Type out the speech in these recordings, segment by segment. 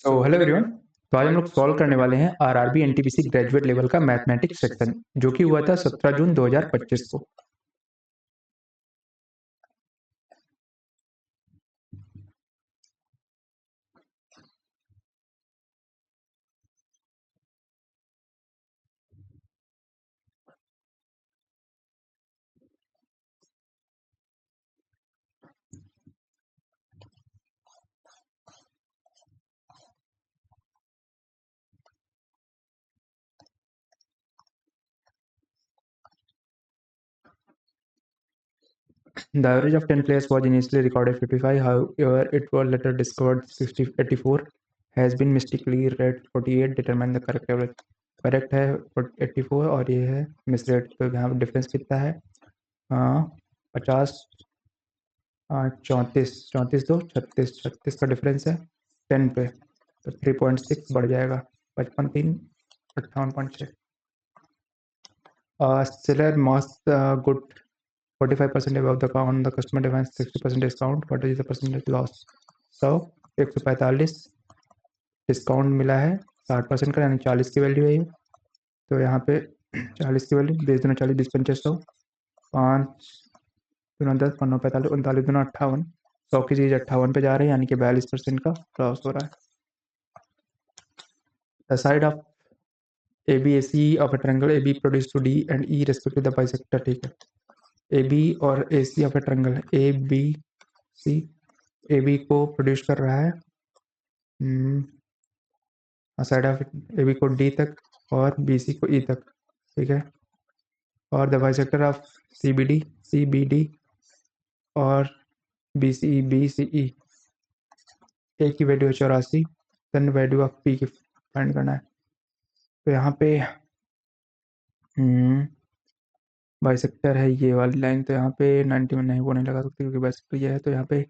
तो hello everyone. तो आज हम लोग सॉल्व करने वाले हैं आरआरबी एनटीपीसी ग्रेजुएट लेवल का मैथमेटिक्स सेक्शन जो कि हुआ था 17 जून 2025 को। The average of 10 players was initially recorded 55, however it was later discovered 84 has been mistakenly read 48, determine the correct average। Correct है 84 और ये है मिसरेड। तो यहाँ डिफरेंस कितना है? हाँ, 50, 34, 34 दो 36, 36 का डिफरेंस है 10 पे, तो 3.6 बढ़ जाएगा। 55 3 58.6। Seller must good 45% above the count. The customer demands 60% discount. What is the percentage loss? So 145 discount मिला है 60% का, यानी 40 की वैल्यू है ये। तो यहाँ पे 40 की वैल्यू 20 दूना 40, 20 पंचे 100, 5 दूना 10, 5 9 45, 39 दूना 58, 100 की चीज़ 58 पे जा रही है, यानी कि 42% का लॉस हो रहा है। The side of ABAC of a triangle AB produce to D and E respective the bisector। ठीक है, AB और AC ऑफ ए ट्रायंगल है, ABC AB को प्रोड्यूस कर रहा है साइड ऑफ AB को D तक और BC को E तक। ठीक है, और द बाइसेक्टर ऑफ CBD और BCE A की वैल्यू है 84, देन वैल्यू ऑफ P की फाइंड करना है। तो यहाँ पे बाइसेक्टर है ये वाली लाइन, तो यहाँ पे 91 नहीं, वो नहीं लगा सकते क्योंकि बाइसेक्टर ये है। तो यहाँ पे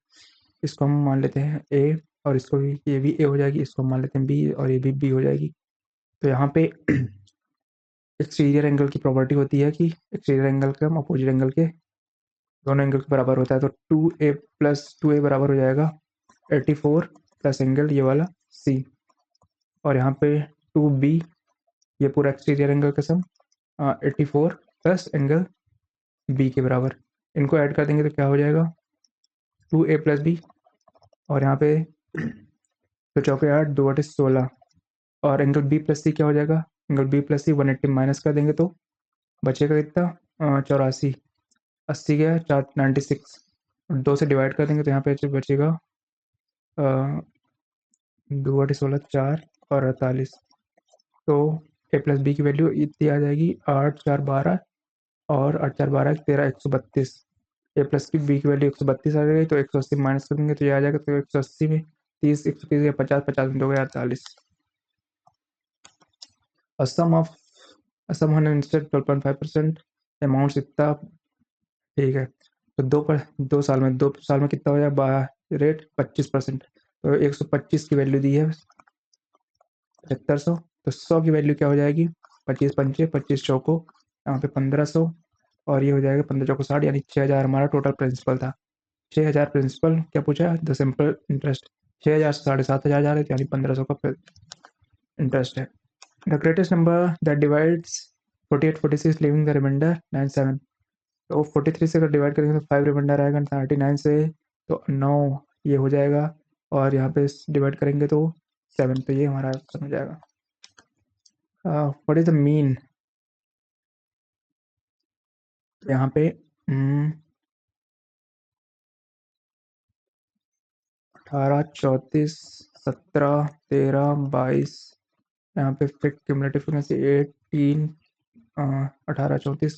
इसको हम मान लेते हैं A, और इसको भी, ये भी A हो जाएगी, इसको मान लेते हैं B और ये भी B हो जाएगी। तो यहाँ पे एक्सटीरियर एंगल की प्रॉपर्टी होती है कि एक्सटीरियर एंगल का अपोजिट एंगल के दोनों एंगल के बराबर होता है। तो 2A प्लस 2A बराबर हो जाएगा 84 प्लस एंगल ये वाला C, और यहाँ पे 2B ये पूरा एक्सटीरियर एंगल का सम 84 प्लस एंगल B के बराबर। इनको ऐड कर देंगे तो क्या हो जाएगा 2A प्लस B, और यहाँ पे तो चौके 8 2 8 16, और एंगल B प्लस C क्या हो जाएगा? Angle B plus C 180 minus कर देंगे तो बचेगा कितना? 84, 80 गया 4 96, 2 से डिवाइड कर देंगे तो यहाँ पे बचेगा 2 8 16 4 और 48। तो A प्लस B की वैल्यू इतनी आ जाएगी 8 4 12, और 8 4 12 13 132। A प्लस की B की वैल्यू 132 आ गई, तो 180 माइनस कर देंगे तो ये आ जाएगा। तो 180 में 30, 130 या 50, 50 में 2 गया 48। सम ऑफ सम 12.5% अमाउंट इतना। ठीक है, तो 2 साल में कितना हो जाएगा रेट 25%। तो 125 की वैल्यू दी है 7500, तो 100 की वैल्यू क्या हो जाएगी? 25 पंचे 25 चौको, यहाँ पे 1500, और ये हो जाएगा 15 चौको 60, यानी 6000 हमारा टोटल प्रिंसिपल था। 6000 प्रिंसिपल क्या पूछा? The simple interest. 6000 से 7500 जा रहे थे, यानी 1500 का इंटरेस्ट है। The greatest number that divides 48 46 leaving the remainder 97। तो 43 से अगर डिवाइड करेंगे तो 5 रिमाइंडर आएगा, 39 से तो 9 ये हो जाएगा, और यहाँ पे डिवाइड करेंगे तो 7, तो ये हमारा आंसर हो जाएगा। What is the mean? यहाँ पे 18 34 17 13 22, यहाँ पे फिर क्यूमुलेटिव फ्रीक्वेंसी 18 18 34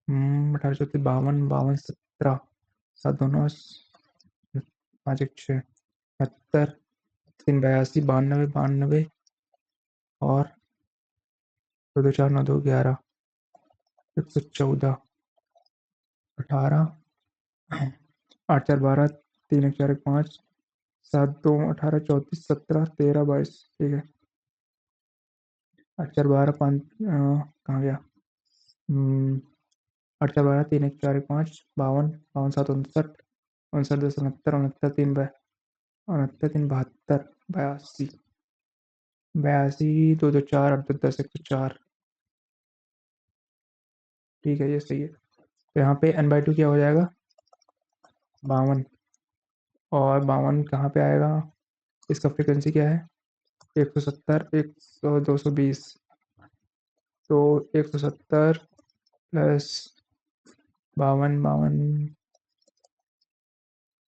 18 34 52 52 17 7 दोनों 5 1 6 72 3 82 92 92, और 2 2 4 9 2 11 114 18 8 4 12 3 1 4 1 5 7 2 18 34 17 13 22। ठीक है, 8 4 12 5 कहाँ गया? 8 4 12 3 1 4 1 5 52 52 7 59 59 2 69 69 3 69 3 72 82 82 2 2 4 8 2 10 104। ठीक है, ये सही है। तो यहाँ पे n/2 क्या हो जाएगा? 52। और 52 कहाँ पे आएगा? इसका फ्रीक्वेंसी क्या है? 170 100 220। तो 170 plus 52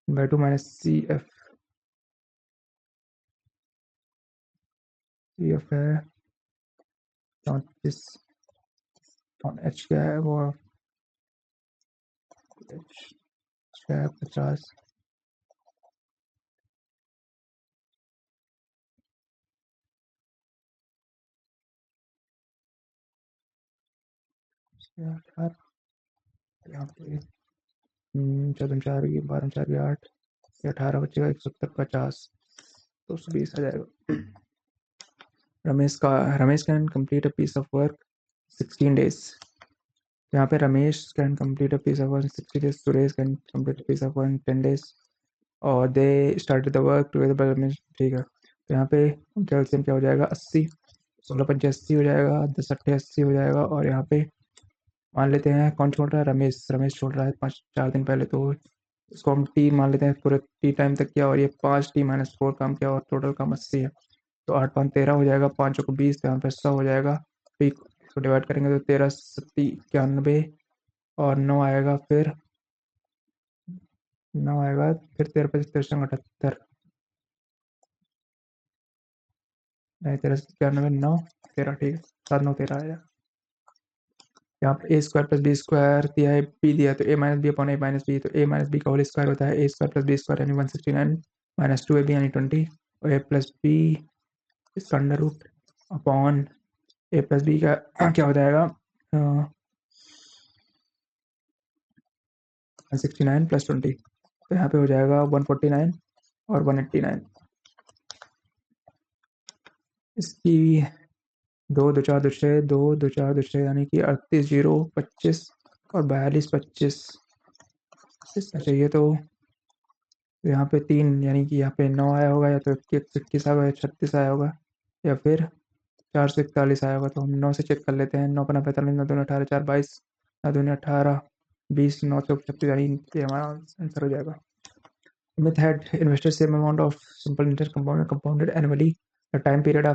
n/2 minus C F है 34। और एच क्या है वो? एच क्या है 50। 18 यहाँ पे 4 की 12 4 की 8 18 बचेगा 170 50 220 आ जाएगा। Ramesh can complete a piece of work 16 days। यहाँ पे Ramesh can complete a piece of work 60 days, Suresh can complete a piece of work 10 days और they started the work together by Ramesh. ठीक है, तो यहाँ पे कैल्शियम क्या हो जाएगा? 80। 16 पंचे 80 हो जाएगा, 10 अट्ठे 80 हो जाएगा। और यहाँ पे मान लेते हैं कौन छोड़ रहा है? रमेश। रमेश छोड़ रहा है 4 दिन पहले, तो इसको हम टी मान लेते हैं, पूरे टी टाइम तक किया और ये 5t-4 काम किया और टोटल काम 80 है। तो 8 5 13 हो जाएगा, 5 को 20, तो यहाँ पे 100 हो जाएगा। फिर इसको डिवाइड करेंगे तो 13 सत्ती 91 और 9 आएगा। फिर 9 आएगा, फिर 13 25 13 78 नहीं 13 91 9 13। ठीक है, 7 9 13 आएगा। यहाँ पे ए स्क्वायर प्लस बी स्क्वायर दिया है, बी दिया है, तो ए माइनस बी अपॉन ए माइनस बी, तो ए माइनस बी का होल स्क्वायर होता है ए स्क्वायर प्लस बी स्क्वायर यानी 169 माइनस 2ab यानी 20 और ए प्लस बी इसका अंडर रूट अपॉन ए प्लस बी का क्या हो जाएगा? 169 प्लस 20, तो यहाँ पे हो जाएगा 149 और 189। इसकी 2 2 4 2 6 2 2 4 2 6 यानी कि 38 0 25 और 42 25 इसका चाहिए। तो यहाँ पे 3 यानी कि यहाँ पे 9 आया होगा, या तो 21 आया होगा, या 36 आया होगा, या फिर 441 आया होगा। तो हम 9 से चेक कर लेते हैं। 9 पन्ना 45 9 दूनी 18 4 22 9 दूनी 18 20 9 चौक 36 यानी ये हमारा आंसर हो जाएगा। Smith had invested same amount of simple interest compounded annually. The time period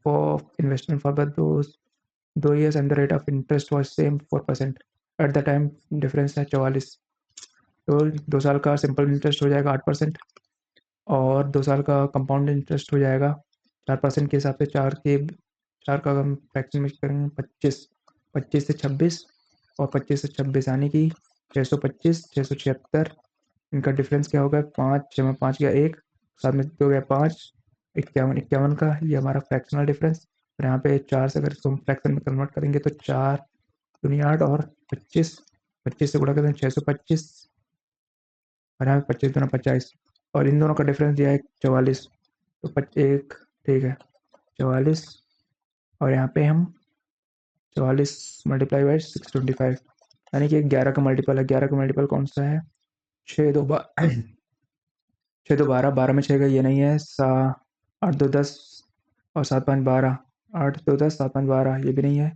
for investment for those 2 years and the rate of interest was same 4%. At the time difference है 44। तो 2 साल का सिंपल इंटरेस्ट हो जाएगा 8% और 2 साल का compound interest हो जाएगा 4% के हिसाब से। 4 का हम फ्रैक्शन में करेंगे 25। 25 से 26 और 25 से 26 यानी कि 625 676। इनका डिफरेंस क्या होगा? 5 6 में 5 गया 1, 7 में 2 गया 5, 51 51 का ये हमारा फ्रैक्शनल डिफरेंस। और यहाँ पे 4 से अगर इसको हम फ्रैक्शन में कन्वर्ट करेंगे तो 4 दूनी 8 और 25 25 से गुणा करें 625 और यहाँ पे 25 दूना 50 और इन दोनों का डिफरेंस दिया है 44। तो 1 ठीक है 44 और यहाँ पे हम 44 मल्टीप्लाई बाई 625 यानी कि 11 का मल्टीपल है। 11 का मल्टीपल कौन सा है? 6 2 6 2 12 12 में 6 का ये नहीं है। 8 2 10 और 7 5 12 8 2 10 7 5 12 ये भी नहीं है।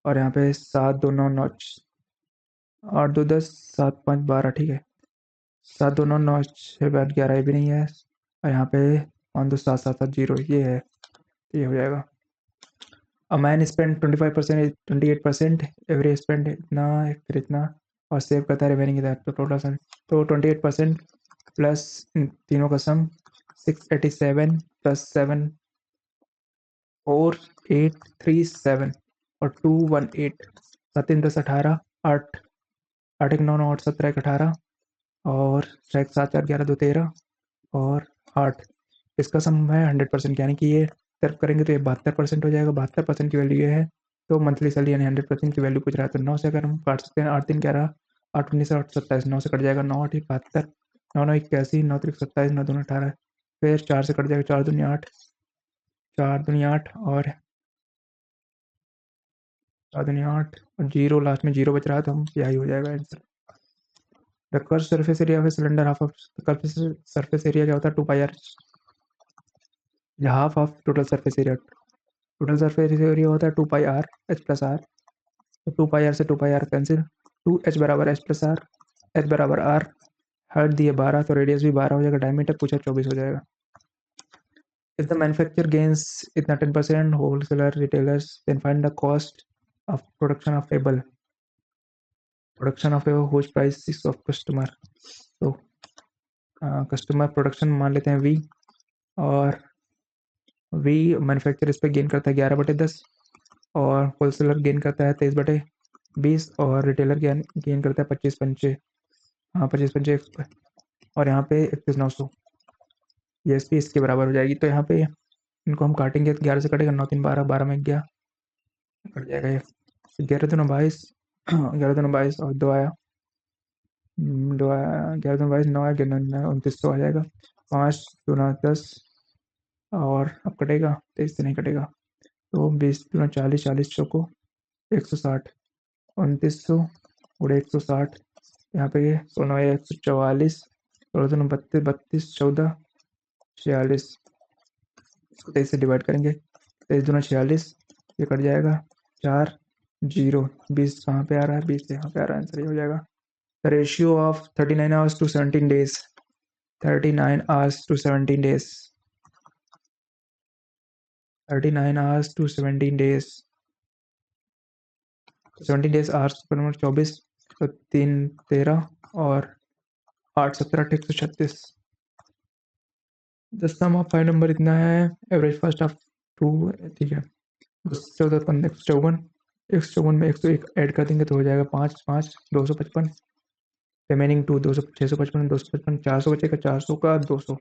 और यहाँ पे 7 2 9 9 8 2 10 7 5 12 ठीक है। 7 2 9 9 6 8 11 ये भी नहीं है। और यहाँ पे 5 2 7 7 7 0 ये है। ये हो जाएगा। A man spend 25% 28%, average spend इतना फिर इतना और सेव करता है रिमेनिंग इधर। तो टोटल सम तो 28% प्लस तीनों का सम 687 प्लस 7 4837 और 218 7 3 10 18 8 8 1 9 9 8 17 1 18 और 6 1 7 4 11 2 13 और 8। इसका सम है 100% यानी कि ये तर्क करेंगे तो ये 72% हो जाएगा। 72% की वैल्यू ये है। तो मंथली सैलरी यानी 100% की वैल्यू पूछ रहा है। तो 9 से अगर हम काट सकते हैं 8 3 11 8 19 8 27 9 से कट जाएगा 9 8 72 9 9 81 9 3 27 9 2 18 फिर 4 से कट जाएगा 4 दूनी 8 4 दूनी 8 और 4 दूनी 8 और जीरो लास्ट में जीरो बच रहा है तो हम यही हो जाएगा answer. The curve surface area of a cylinder half of curve surface area क्या होता है 2 pi r, half of total surface area. Total surface area होता है 2 pi r h plus r. तो 2 पाई आर से 2 पाई आर कैंसिल, 2 एच बराबर h plus r, h बराबर r, height दिए 12 तो रेडियस भी 12 हो जाएगा, डायमीटर पूछा 24 हो जाएगा। इफ द मैन्युफैक्चर गेन्स इतना 10%, wholesaler retailers then find the cost of production of table, production of whose price of customer. तो कस्टमर प्रोडक्शन मान लेते हैं वी, और वी मैन्युफैक्चर इस पर गेन करता है 11/10, और होलसेलर गेन करता है 23/20, और रिटेलर गेन करता है 25/5। हाँ 25/5, और यहाँ पे 31,900, ये एस पी इसके बराबर हो जाएगी। तो यहाँ पे इनको हम काटेंगे, 11 से कटेगा 9 3 12, 12 में गया कट जाएगा ये, 11 दूना 22, 11 दूना 22 और 2 आया, 11 दूना 22, 9 आया, 29 आ जाएगा, 5 दूना 10, और अब कटेगा 23 से नहीं कटेगा, तो 20 दूना 40, 40 चौको 160, 2900 गुड़े 160, यहाँ पे ये 16 144, 16 दूना 32, 32 14 46, इसको 23 से डिवाइड करेंगे, 23 दूना 46, ये कट जाएगा 4 0, 20 कहाँ पे आ रहा है, 20 यहाँ पे आ रहा है, आंसर ये हो जाएगा। The ratio of 39 hours to 17 days, 39 hours to 17 days, 39 hours to 17 days, 17 days hours पर नंबर 24, तो 3 13 और 8 17 136। द सम ऑफ 5 नंबर इतना है, एवरेज फर्स्ट ऑफ 2, ठीक है, 14 15 154, 154 में 101 ऐड कर देंगे तो हो जाएगा 5 5 255, रिमेनिंग 2 200 655 255, 400 बचेगा, 400 का 200।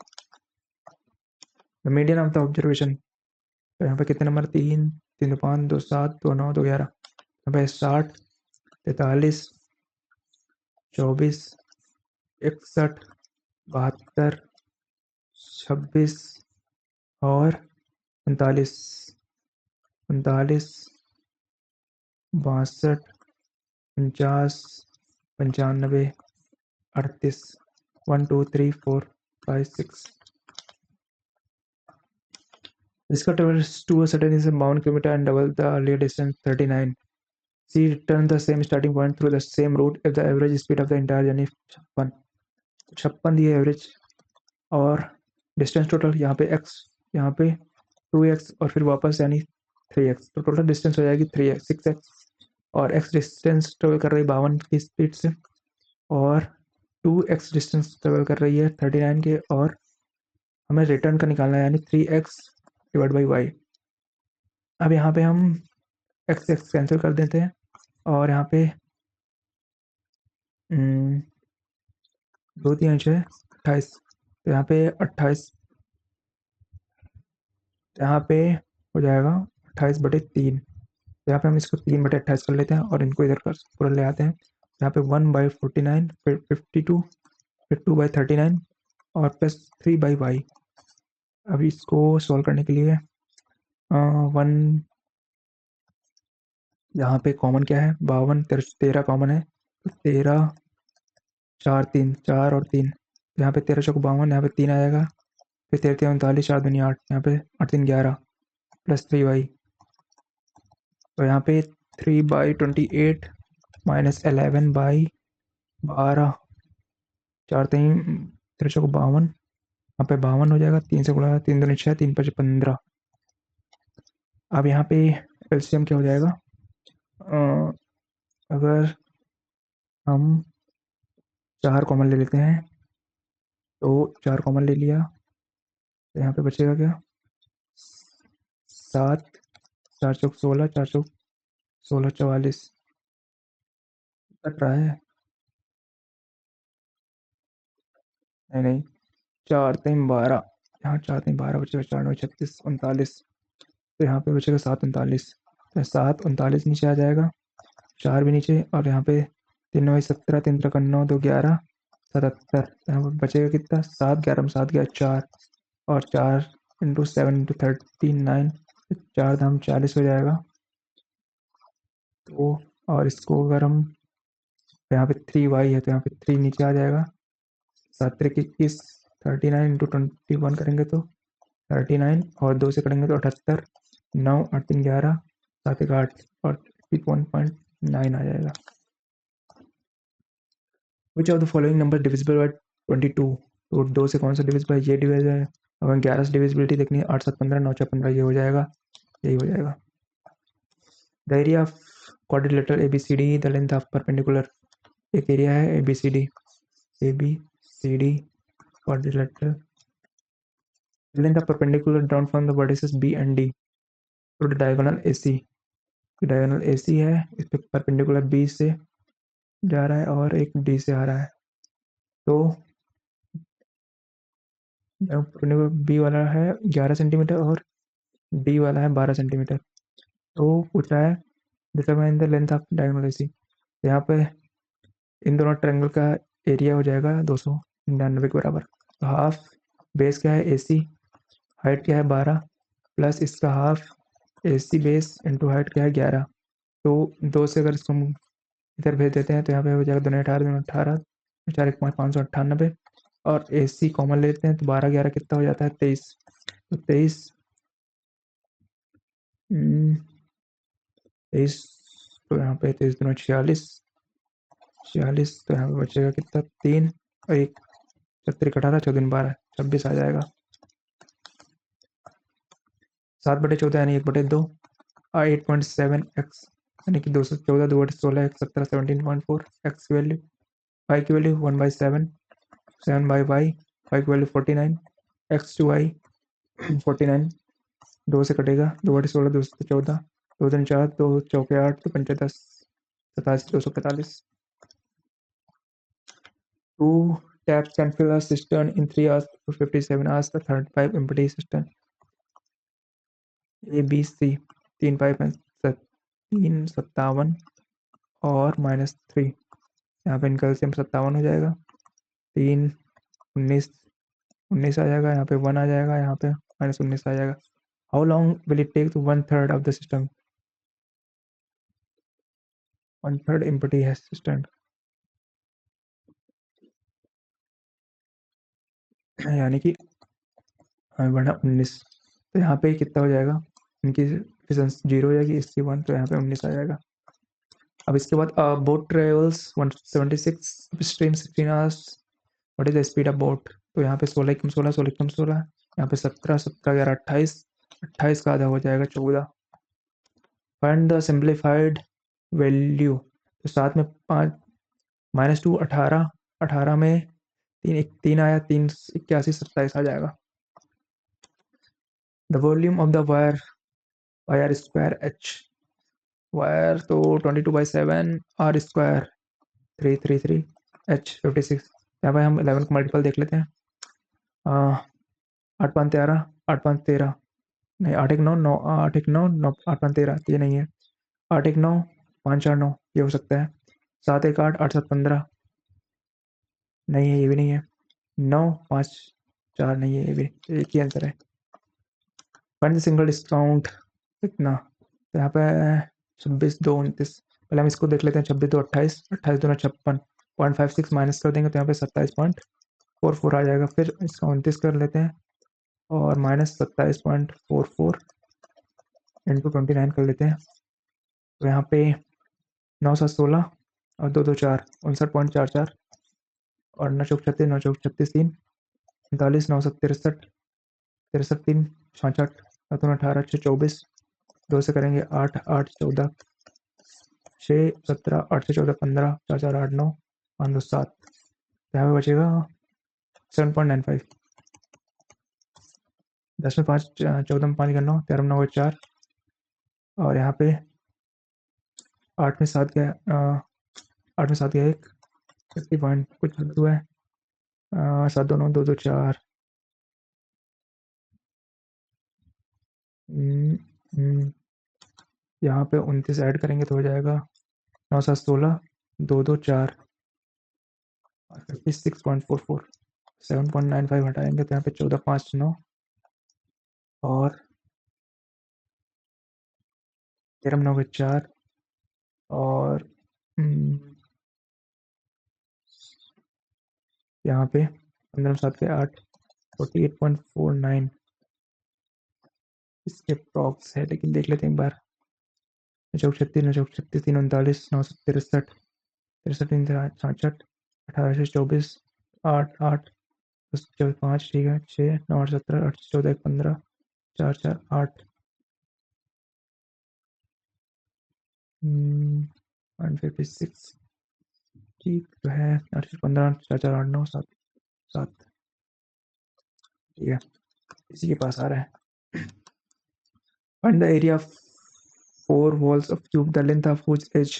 The median of the observation, तो यहाँ पे कितने नंबर, 3 3 2 5 2 7 2 9 2 11, यहाँ पे 60 43 24 61 72 26 और 39 39 62 50 95 38, 1 2 3 4 5 6। Discover travels to a certain distance 52 km and double the earlier distance 39. She returned the same starting point through the same route if the average speed of the entire journey 56, 56 दिए average, और distance total यहाँ पे x, यहाँ पे 2x और फिर वापस यानी 3x, तो टोटल डिस्टेंस हो जाएगी 3x 6x, और x डिस्टेंस ट्रेवल कर रही है 52 की स्पीड से, और 2x डिस्टेंस ट्रेवल कर रही है 39 के, और हमें रिटर्न का निकालना है यानी 3x डिवाइड बाई वाई। अब यहाँ पे हम x x कैंसिल कर देते हैं, और यहाँ पे 2 3 6 28, तो यहाँ पे 28, यहाँ पे हो जाएगा 28/3, तो यहाँ पे हम इसको 3/28 कर लेते हैं और इनको इधर कर पूरा ले आते हैं, यहाँ पे 1/49 फिर 52 फिर 2/39 और प्लस 3/y। अभी इसको सॉल्व करने के लिए 1 यहाँ पे कॉमन क्या है, 52 13 कॉमन है, तो 13 4 3 4 और 3, तो यहाँ पे 13 चौको 52, यहाँ पे 3 आएगा, फिर 13 3 39, 4 दूनी 8, यहाँ पे 8 3 11 प्लस 3y, तो यहाँ पे 3/28 माइनस 11/12, 4 3 13 चौको 52, यहाँ पे 52 हो जाएगा, 3 से गुणा 3 दूनी 6 3 5 15। अब यहाँ पे एलसीएम क्या हो जाएगा, अगर हम 4 कॉमन ले लेते हैं, तो 4 कॉमन ले लिया, तो यहाँ पे बचेगा क्या, 7 4 चौक 16 4 चौक 16 44 कट रहा है, नहीं नहीं, 4 3 12, यहाँ 4 3 12 बचेगा, 4 9 36 39, तो यहाँ पे बचेगा 7 39, तो 7 39 नीचे आ जाएगा, 4 भी नीचे, और यहाँ पे 3 9 17 3 3 9 2 11 77, यहाँ पर बचेगा कितना, 7 11 में 7 गया 4, और 4 इंटू 7 इंटू 39, 4 धाम 40 हो जाएगा। तो और इसको अगर हम यहाँ पे 3y है तो यहाँ पे 3 नीचे आ जाएगा। 7 त्रिक 21, 39 इंटू 21 करेंगे तो 39 और 2 से करेंगे तो 78, 9 8 3 11, 7 1 8 और 51.9 आ जाएगा। Which of the following number divisible by 22, तो 2 से कौन सा डिविजिबल है, ये डिविज है। हमें 11 से डिविजिबिलिटी देखनी है, 8 7 15, 9 4 15, ये हो जाएगा, यही हो जाएगा। The area of quadrilateral ABCD, the length of perpendicular, एक एरिया है ABCD quadrilateral, length of perpendicular drawn from the vertices B and D to the diagonal AC, diagonal AC है, इस पे परपेंडिकुलर B से जा रहा है और एक D से आ रहा है, तो परपेंडिकुलर B वाला है 11 सेंटीमीटर और D वाला है 12 सेंटीमीटर। तो पूछ रहा है determine the length of diagonal AC, यहाँ पे इन दोनों ट्रायंगल का एरिया हो जाएगा 299 के बराबर। तो हाफ बेस क्या है AC, हाइट क्या है 12 प्लस इसका half AC base into height क्या है 11, तो 2 से अगर इसको हम इधर भेज देते हैं तो यहाँ पे हो जाएगा 2 18 2 18, 4 1 598 और AC कॉमन लेते हैं तो 12 11 कितना हो जाता है 23, तो 23 23, तो यहाँ पे 23 2 46, 46, तो यहाँ पे बचेगा कितना 3 और 1 छत्तीस 18 14 12 26 आ जाएगा। 7/14 यानी 1/2 और 8.7x यानी कि 214 2/16 x 17 17.4 x की वैल्यू, y की वैल्यू 1/7 7/y, y की वैल्यू 49 x टू y 49, 2 से कटेगा 2/16 2 से 14, 2 3 4 2 चौके 8 तो 5 10 27 245। 2 taps can fill a cistern in 3 hours for 57 hours, the third pipe empty cistern A B C, 3 pipe हैं 3 57 और -3, यहाँ पे इनका एलसीएम 57 हो जाएगा, 3 19 19 आ जाएगा, यहाँ पे 1 आ जाएगा, यहाँ पे -19 आ जाएगा। How long will it take to 1/3 of the system, 1/3 empty है सिस्टम, यानी कि बड़ा 19, तो यहाँ पे कितना हो जाएगा, इनकी एफिशिएंसी 0 हो जाएगी, इसकी 1, तो यहाँ पे 19 आ जाएगा। अब इसके बाद boat travels 176 stream 16 hours, what is the speed of boat, तो यहाँ पे 16 कम 16 16 कम 16, यहाँ पे 17 17 11 28, 28 का आधा हो जाएगा 14। फाइंड द सिंप्लीफाइड वैल्यू, तो साथ में 5 -2 18, 18 में 3 आया, 3 81 27 आ जाएगा। The volume of the wire square H, wire तो 22/7 R स्क्वायर 333 H 56, यहाँ पे हम 11 का मल्टीपल देख लेते हैं। 8 5 13, 8 5 13, नहीं 8 1 9 9 8 1 9 9 8 5 13, ये नहीं है, 8 1 9 5 4 9 ये हो सकता है, 7 1 8 8 7 15 नहीं है, ये भी नहीं है, 9 5 4 नहीं है, ये भी एक ही आंसर है। फाइंड द सिंगल डिस्काउंट कितना, तो यहाँ पे 26 2 29, पहले हम इसको देख लेते हैं, 26 2 28, 28 2 56, 0.56 माइनस कर देंगे तो यहाँ पे 27.44 आ जाएगा, फिर इसका 29 कर लेते हैं और -27.44 इंटू 29 कर लेते हैं, तो यहाँ पे 9 7 16 और 2 2 4 59.44 और 9 चौक 36 9 चौक 36 3 39 9 7 63 63 3 66 7 18 6 24, 2 से करेंगे 8 8 14 6 17 8 से 14 15 4 4 8 9 5 2 7, यहाँ पे बचेगा 7.95, 10 में 5 14 में 5 का 9 13 में 9 का 4 और यहाँ पे 8 में 7 गया 8 में 7 गया 1 50 पॉइंट कुछ हुआ है 7 2 9 2 2 4 यहाँ पे 29 ऐड करेंगे तो हो जाएगा 9 7 16 2 2 4 56.44, 7.95 हटाएंगे तो यहाँ पे 14 5 9 और 13 में 9 के 4 और यहाँ पे 15 7 के 8 48.49 इसके प्रॉक्स है, लेकिन देख लेते हैं एक बार। 9 3 39 963 63 66 18 से 24 8 8 5 ठीक है 6 9 8 17 8 14 15 4 4 8 156 ठीक तो है 8 15 4 4 8 9 7 7 ठीक है, इसी के पास आ रहा है। Find the area of 4 walls of cube, the length of whose edge।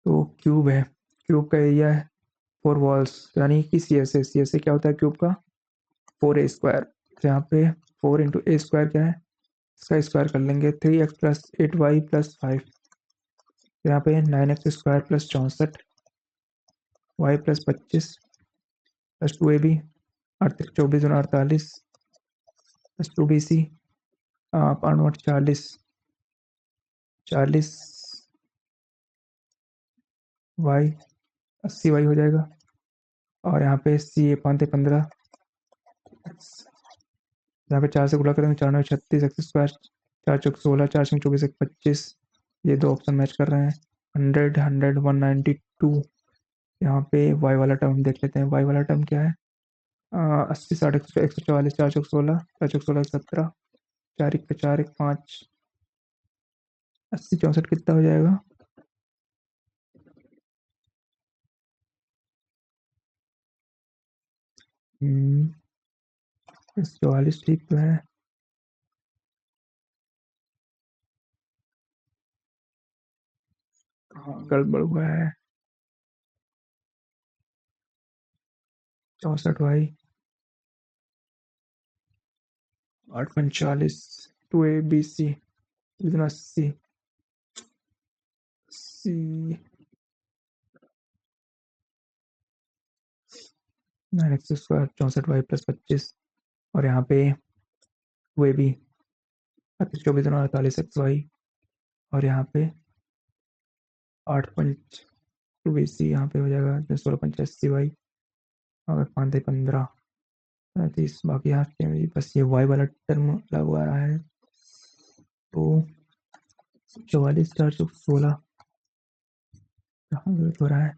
तो क्यूब है, क्यूब का एरिया है 4 walls, यानी कि सी एस ए क्या होता है क्यूब का 4a स्क्वायर। तो यहाँ पे 4 इंटू ए स्क्वायर क्या है, इसका स्क्वायर कर लेंगे 3x प्लस 8y प्लस 5। यहाँ पे 9x square plus 64 y plus 25 plus 2ab 8 24 और 48 प्लस 2bc 8 40 40 y 80 y हो जाएगा। और यहाँ पे सी ए 5 15 यहाँ पे 4 से गुणा करेंगे 4 9 36 x स्क्वायर 4 चौक 16 4 6 24 1 25। ये दो ऑप्शन मैच कर रहे हैं। 100 100 192। यहाँ पे y वाला टर्म देख लेते हैं, y वाला टर्म क्या है 80 60 144 4 चौक 16 4 चौक 16 17 4 1 4 1 5 80 64 कितना हो जाएगा हम्म 44 ठीक तो है। हाँ गड़बड़ हुआ है 64 y 8 45 2 a b c इतना 80 सी 9x स्क्वायर 64 y प्लस 25 और यहाँ पे 2 ab 24 और 48 एक्स वाई और यहाँ पे 8 पंच 2bc यहाँ पे हो जाएगा 16 पंच 80 वाई और 5 15 30 बाकी यहाँ पे बस ये वाई वाला टर्म अलग हुआ रहा है। तो 44 4 16 कहाँ गलत हो रहा है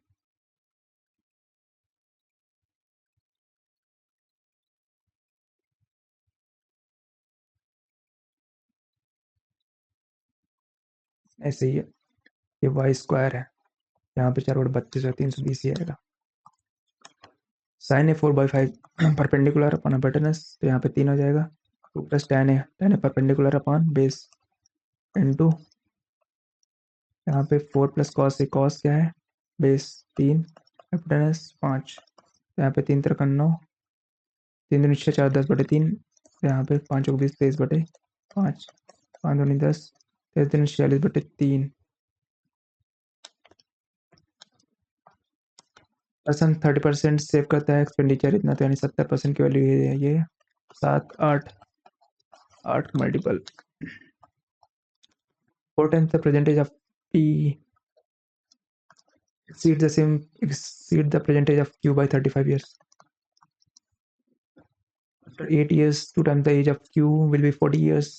ऐसे ही है। ये वाई स्क्वायर है, यहाँ पे 4 बटे 32 है 320 ही आएगा। साइन ए 4/5 परपेंडिकुलर अपन हाइपोटेनस, तो यहाँ पे 3 हो जाएगा 2 प्लस tan ए परपेंडिकुलर अपन बेस इनटू यहाँ पे 4 प्लस कॉस ए, कॉस क्या है बेस 3 हाइपोटेनस 5। यहाँ पे 3 3 9 3 दूनी 6 4 10/3 यहाँ पे 5 20 23/5 5 दूनी 10 3 3 46/3। पर्सन 30% सेव करता है एक्सपेंडिचर इतना, तो यानी 70% की वैल्यू है ये 7 8 8 multiple 4 times the percentage of p exceed the percentage of q by 35 years। After 8 years 2 times the age of q will be 40 years,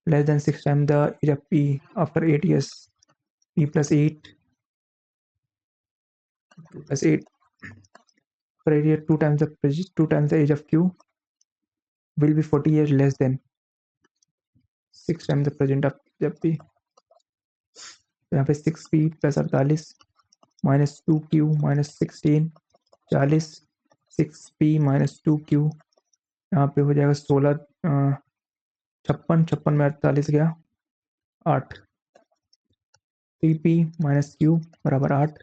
less than 6 times the age of p after 8 years p plus 8 plus 8 for 8 years 2 times the age of q will be 40 years less than 6 times the present of जब p। यहाँ पे 6p plus 48 minus 2q minus 16 40 6p minus 2q यहाँ पे हो जाएगा 16 56 56 में 48 गया 8 3p minus q बराबर 8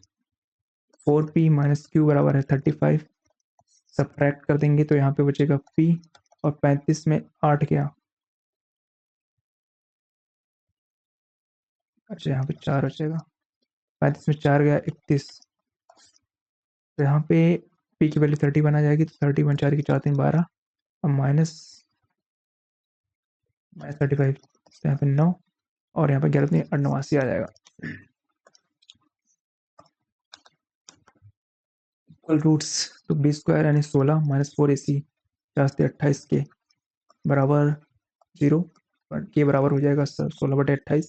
4p माइनस q बराबर है 35। सब्ट्रैक्ट कर देंगे तो यहाँ पे बचेगा p और 35 में 8 गया, अच्छा यहाँ पे 4 बचेगा 35 में 4 गया 31। तो यहाँ पे p की वैल्यू 30 बना जाएगी, तो 30 बन 4 की 4 3 12 और माइनस 35 तो यहाँ पे 9 और यहाँ पे 11 3 89 आ जाएगा। इक्वल रूट्स, तो बी स्क्वायर यानी 16 माइनस 4ac 4 से 28 के बराबर 0, के बराबर हो जाएगा 16/28,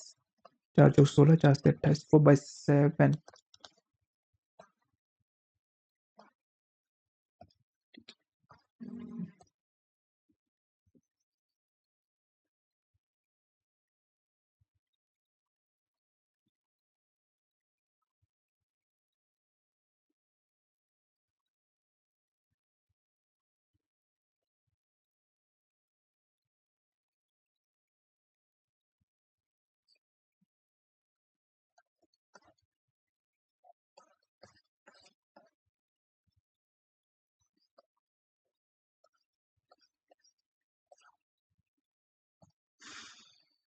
4 चौक 16, 4 से 28 4/7।